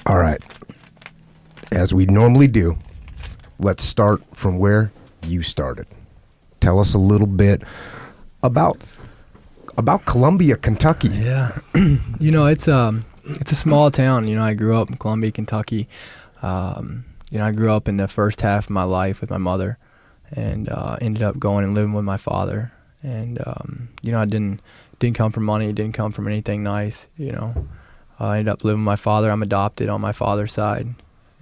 All right. As we normally do, let's start from where you started. Tell us a little bit about Columbia, Kentucky. Yeah. It's a small town. I grew up in Columbia, Kentucky. I grew up in the first half of my life with my mother and ended up going and living with my father. And, I didn't come from money, didn't come from anything nice, I ended up living with my father. I'm adopted on my father's side.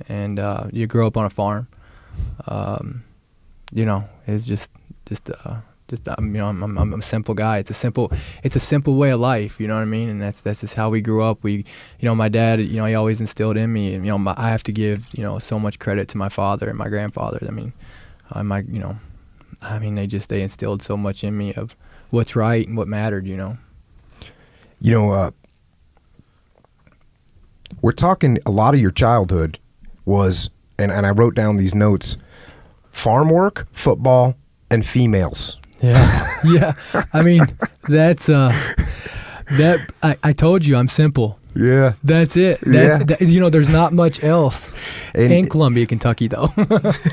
And you grow up on a farm. It's just I'm a simple guy. It's a simple way of life. You know what I mean? And that's just how we grew up. My dad, he always instilled in me. And I have to give so much credit to my father and my grandfather. They instilled so much in me of what's right and what mattered. We're talking a lot of your childhood was, and I wrote down these notes, farm work, football, and females. Yeah. Yeah. That's, I told you I'm simple. Yeah. That's it. There's not much else in Columbia, Kentucky, though.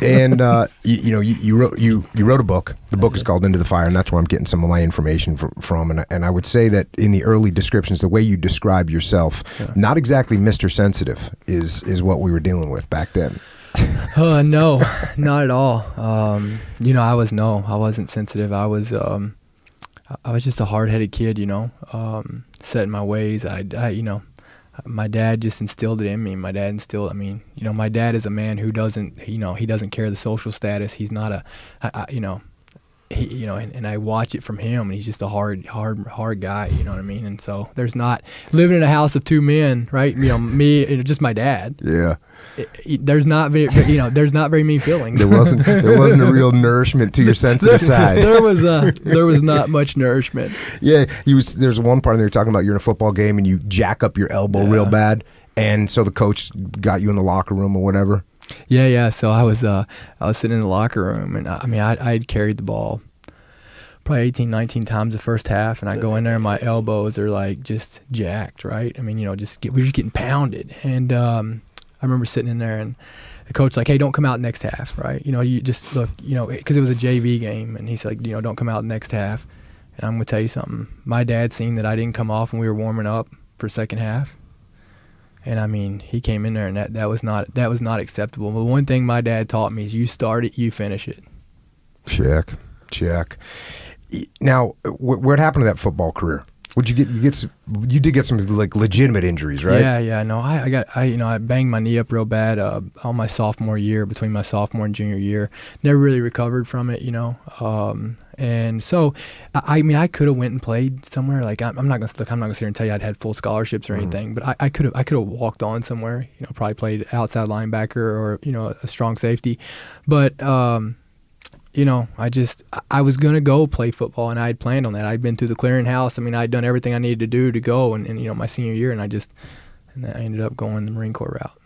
And you wrote a book. The book is called Into the Fire, and that's where I'm getting some of my information from. And I would say that in the early descriptions, the way you describe yourself, not exactly Mr. Sensitive is what we were dealing with back then. No, not at all. I wasn't sensitive. I was just a hard-headed kid, set in my ways. My dad just instilled it in me. My dad is a man who doesn't, he doesn't care the social status. He's not and I watch it from him, and he's just a hard guy, you know what I mean? And so there's not, living in a house of two men, right? Me, just my dad. Yeah. There's not very many feelings. There wasn't a real nourishment to your sensitive side. There was not much nourishment. Yeah, there's one part where you're talking about you're in a football game and you jack up your elbow real bad, and so the coach got you in the locker room or whatever. Yeah. So I was sitting in the locker room, and I'd carried the ball probably 18, 19 times the first half, and I go in there and my elbows are like just jacked, right? We're just getting pounded, and I remember sitting in there, and the coach like, hey, don't come out next half, right? You just look, because it was a JV game, and he's like, don't come out next half. And I'm gonna tell you something. My dad seen that I didn't come off when we were warming up for second half. And he came in there, and that was not acceptable. But one thing my dad taught me is you start it, you finish it. Check. Now, what happened to that football career? What'd you get? You did get some like legitimate injuries, right? Yeah. No, I banged my knee up real bad all my sophomore year, between my sophomore and junior year. Never really recovered from it, And so, I could have went and played somewhere. Like I'm not gonna sit here and tell you I'd had full scholarships or anything, but I could have walked on somewhere. Probably played outside linebacker or a strong safety, but. I was going to go play football, and I had planned on that. I'd been through the clearinghouse. I'd done everything I needed to do to go, and my senior year, and I ended up going the Marine Corps route.